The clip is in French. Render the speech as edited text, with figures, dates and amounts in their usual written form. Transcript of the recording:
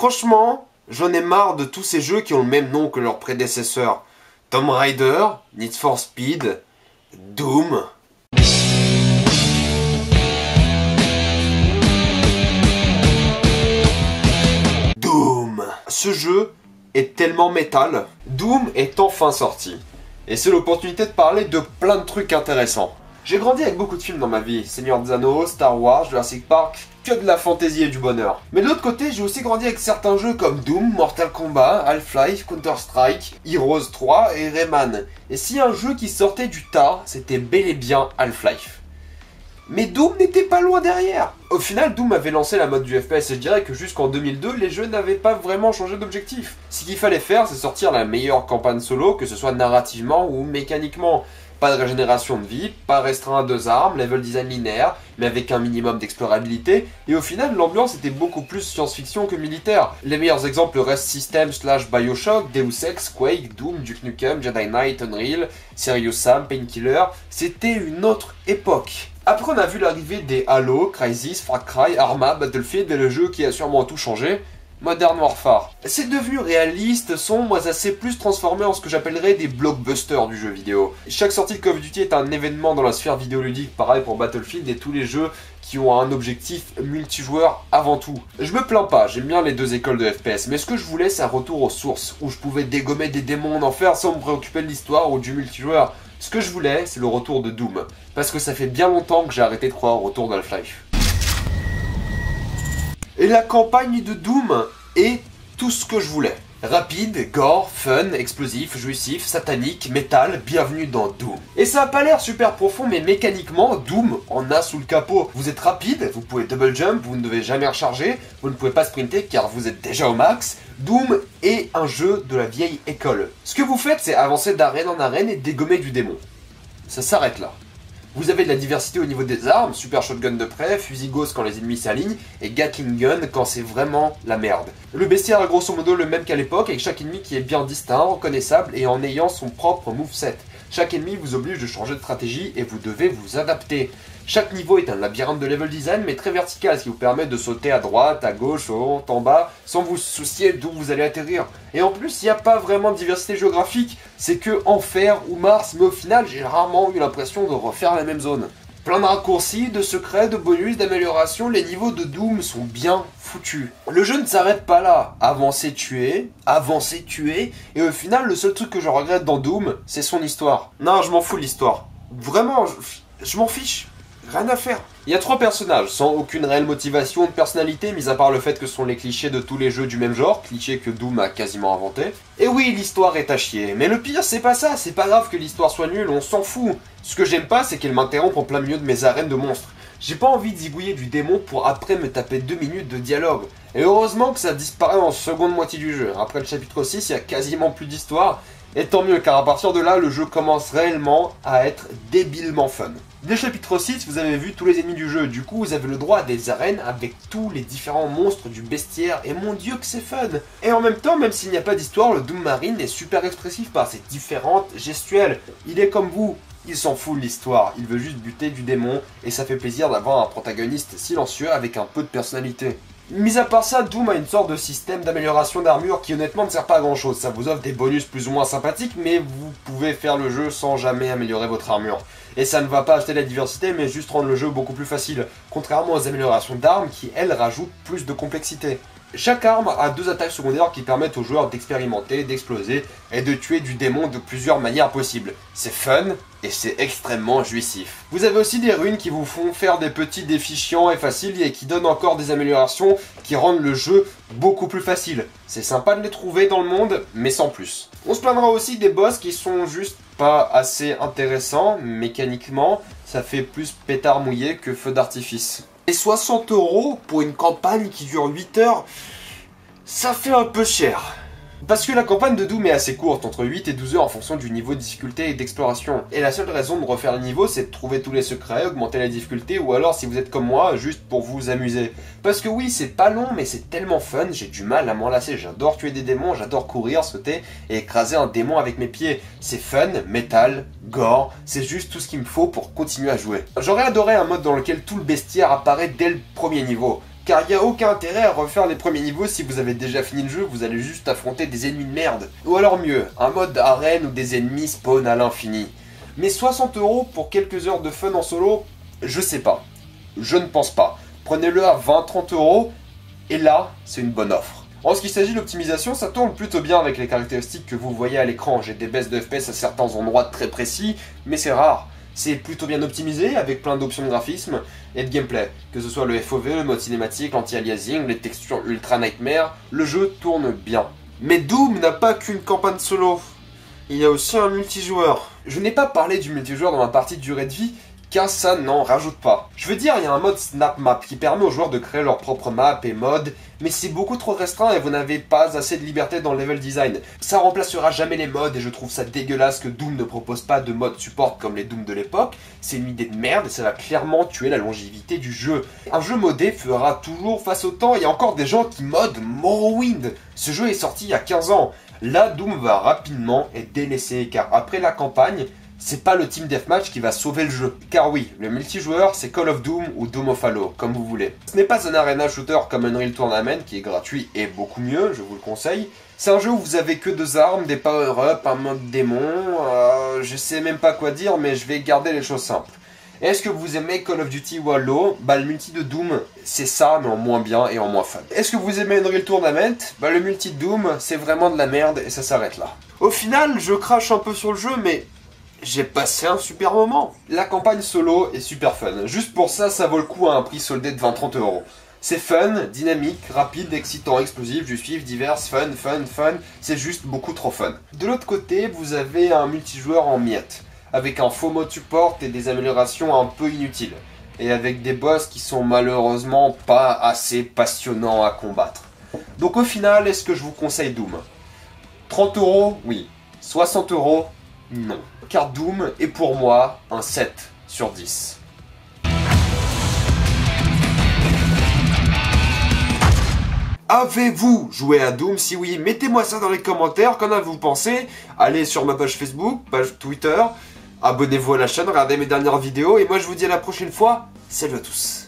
Franchement, j'en ai marre de tous ces jeux qui ont le même nom que leurs prédécesseurs. Tomb Raider, Need for Speed, Doom. Doom. Ce jeu est tellement métal. Doom est enfin sorti. Et c'est l'opportunité de parler de plein de trucs intéressants. J'ai grandi avec beaucoup de films dans ma vie. Seigneur des Anneaux, Star Wars, Jurassic Park, que de la fantaisie et du bonheur. Mais de l'autre côté, j'ai aussi grandi avec certains jeux comme Doom, Mortal Kombat, Half-Life, Counter-Strike, Heroes 3 et Rayman. Et si un jeu qui sortait du tas, c'était bel et bien Half-Life. Mais Doom n'était pas loin derrière. Au final, Doom avait lancé la mode du FPS et je dirais que jusqu'en 2002, les jeux n'avaient pas vraiment changé d'objectif. Ce qu'il fallait faire, c'est sortir la meilleure campagne solo, que ce soit narrativement ou mécaniquement. Pas de régénération de vie, pas restreint à 2 armes, level design linéaire, mais avec un minimum d'explorabilité, et au final l'ambiance était beaucoup plus science-fiction que militaire. Les meilleurs exemples restent System / Bioshock, Deus Ex, Quake, Doom, Duke Nukem, Jedi Knight, Unreal, Serious Sam, Painkiller, c'était une autre époque. Après on a vu l'arrivée des Halo, Crysis, Far Cry, Arma, Battlefield et le jeu qui a sûrement tout changé, Modern Warfare. C'est devenu réaliste, sombre, ça s'est plus transformé en ce que j'appellerais des blockbusters du jeu vidéo. Chaque sortie de Call of Duty est un événement dans la sphère vidéoludique, pareil pour Battlefield et tous les jeux qui ont un objectif multijoueur avant tout. Je me plains pas, j'aime bien les deux écoles de FPS, mais ce que je voulais c'est un retour aux sources, où je pouvais dégommer des démons en enfer sans me préoccuper de l'histoire ou du multijoueur. Ce que je voulais, c'est le retour de Doom, parce que ça fait bien longtemps que j'ai arrêté de croire au retour d'Half-Life. Et la campagne de Doom est tout ce que je voulais. Rapide, gore, fun, explosif, jouissif, satanique, métal, bienvenue dans Doom. Et ça a pas l'air super profond, mais mécaniquement, Doom en a sous le capot. Vous êtes rapide, vous pouvez double jump, vous ne devez jamais recharger, vous ne pouvez pas sprinter car vous êtes déjà au max. Doom est un jeu de la vieille école. Ce que vous faites, c'est avancer d'arène en arène et dégommer du démon. Ça s'arrête là. Vous avez de la diversité au niveau des armes, super shotgun de près, fusil gauss quand les ennemis s'alignent, et Gatling gun quand c'est vraiment la merde. Le bestiaire est grosso modo le même qu'à l'époque, avec chaque ennemi qui est bien distinct, reconnaissable, et en ayant son propre moveset. Chaque ennemi vous oblige de changer de stratégie, et vous devez vous adapter. Chaque niveau est un labyrinthe de level design, mais très vertical, ce qui vous permet de sauter à droite, à gauche, au haut, en bas, sans vous soucier d'où vous allez atterrir. Et en plus, il n'y a pas vraiment de diversité géographique, c'est que Enfer ou Mars, mais au final, j'ai rarement eu l'impression de refaire la même zone. Plein de raccourcis, de secrets, de bonus, d'améliorations, les niveaux de Doom sont bien foutus. Le jeu ne s'arrête pas là. Avancer, tuer, et au final, le seul truc que je regrette dans Doom, c'est son histoire. Non, je m'en fous de l'histoire. Vraiment, je m'en fiche. Rien à faire. Il y a 3 personnages, sans aucune réelle motivation ou de personnalité, mis à part le fait que ce sont les clichés de tous les jeux du même genre, clichés que Doom a quasiment inventé. Et oui, l'histoire est à chier, mais le pire c'est pas ça, c'est pas grave que l'histoire soit nulle, on s'en fout. Ce que j'aime pas, c'est qu'elle m'interrompt en plein milieu de mes arènes de monstres. J'ai pas envie de zigouiller du démon pour après me taper 2 minutes de dialogue. Et heureusement que ça disparaît en seconde moitié du jeu. Après le chapitre 6, il y a quasiment plus d'histoire. Et tant mieux, car à partir de là, le jeu commence réellement à être débilement fun. Dès le chapitre 6, vous avez vu tous les ennemis du jeu, du coup vous avez le droit à des arènes avec tous les différents monstres du bestiaire, et mon dieu que c'est fun. Et en même temps, même s'il n'y a pas d'histoire, le Doom Marine est super expressif par ses différentes gestuelles. Il est comme vous, il s'en fout de l'histoire, il veut juste buter du démon, et ça fait plaisir d'avoir un protagoniste silencieux avec un peu de personnalité. Mis à part ça, Doom a une sorte de système d'amélioration d'armure qui honnêtement ne sert pas à grand chose. Ça vous offre des bonus plus ou moins sympathiques, mais vous pouvez faire le jeu sans jamais améliorer votre armure. Et ça ne va pas acheter la diversité, mais juste rendre le jeu beaucoup plus facile, contrairement aux améliorations d'armes qui, elles, rajoutent plus de complexité. Chaque arme a 2 attaques secondaires qui permettent aux joueurs d'expérimenter, d'exploser et de tuer du démon de plusieurs manières possibles. C'est fun et c'est extrêmement jouissif. Vous avez aussi des runes qui vous font faire des petits défis chiants et faciles et qui donnent encore des améliorations qui rendent le jeu beaucoup plus facile. C'est sympa de les trouver dans le monde, mais sans plus. On se plaindra aussi des boss qui sont juste pas assez intéressants mécaniquement, ça fait plus pétard mouillé que feu d'artifice. Et 60 € pour une campagne qui dure 8 heures, ça fait un peu cher. Parce que la campagne de Doom est assez courte, entre 8 et 12 heures en fonction du niveau de difficulté et d'exploration. Et la seule raison de refaire le niveau, c'est de trouver tous les secrets, augmenter la difficulté, ou alors si vous êtes comme moi, juste pour vous amuser. Parce que oui, c'est pas long, mais c'est tellement fun, j'ai du mal à m'en lasser. J'adore tuer des démons, j'adore courir, sauter et écraser un démon avec mes pieds. C'est fun, métal, gore, c'est juste tout ce qu'il me faut pour continuer à jouer. J'aurais adoré un mode dans lequel tout le bestiaire apparaît dès le premier niveau. car il n'y a aucun intérêt à refaire les premiers niveaux si vous avez déjà fini le jeu, vous allez juste affronter des ennemis de merde. Ou alors mieux, un mode arène où des ennemis spawn à l'infini. Mais 60 € pour quelques heures de fun en solo, je sais pas. Je ne pense pas. Prenez-le à 20-30 €, et là, c'est une bonne offre. En ce qui s'agit de l'optimisation, ça tourne plutôt bien avec les caractéristiques que vous voyez à l'écran. J'ai des baisses de FPS à certains endroits très précis, mais c'est rare. C'est plutôt bien optimisé, avec plein d'options de graphisme et de gameplay. Que ce soit le FOV, le mode cinématique, l'anti-aliasing, les textures ultra nightmare, le jeu tourne bien. Mais Doom n'a pas qu'une campagne solo. Il y a aussi un multijoueur. Je n'ai pas parlé du multijoueur dans ma partie de durée de vie, car ça n'en rajoute pas. Je veux dire, il y a un mode Snap Map qui permet aux joueurs de créer leur propre map et mode, mais c'est beaucoup trop restreint et vous n'avez pas assez de liberté dans le level design. Ça remplacera jamais les modes et je trouve ça dégueulasse que Doom ne propose pas de mode support comme les Doom de l'époque. C'est une idée de merde et ça va clairement tuer la longévité du jeu. Un jeu modé fera toujours face au temps, il y a encore des gens qui modent Morrowind. Ce jeu est sorti il y a 15 ans. Là, Doom va rapidement être délaissé car après la campagne, c'est pas le Team Deathmatch qui va sauver le jeu. Car oui, le multijoueur, c'est Call of Doom ou Doom of Halo, comme vous voulez. Ce n'est pas un arena shooter comme Unreal Tournament, qui est gratuit et beaucoup mieux, je vous le conseille. C'est un jeu où vous avez que 2 armes, des power-up, un mode démon, je sais même pas quoi dire, mais je vais garder les choses simples. Est-ce que vous aimez Call of Duty ou Halo? Bah le multi de Doom, c'est ça, mais en moins bien et en moins fun. Est-ce que vous aimez Unreal Tournament? Bah le multi de Doom, c'est vraiment de la merde et ça s'arrête là. Au final, je crache un peu sur le jeu, mais j'ai passé un super moment. La campagne solo est super fun. Juste pour ça, ça vaut le coup à un prix soldé de 20-30 €. C'est fun, dynamique, rapide, excitant, explosif, justif, divers, fun. C'est juste beaucoup trop fun. De l'autre côté, vous avez un multijoueur en miettes, avec un faux mode support et des améliorations un peu inutiles. Et avec des boss qui sont malheureusement pas assez passionnants à combattre. Donc au final, est-ce que je vous conseille Doom? 30 €, oui. 60 €, non. Car Doom est pour moi un 7 sur 10. Avez-vous joué à Doom? Si oui, mettez-moi ça dans les commentaires, qu'en avez-vous pensé? Allez sur ma page Facebook, page Twitter, abonnez-vous à la chaîne, regardez mes dernières vidéos, et moi je vous dis à la prochaine fois, salut à tous.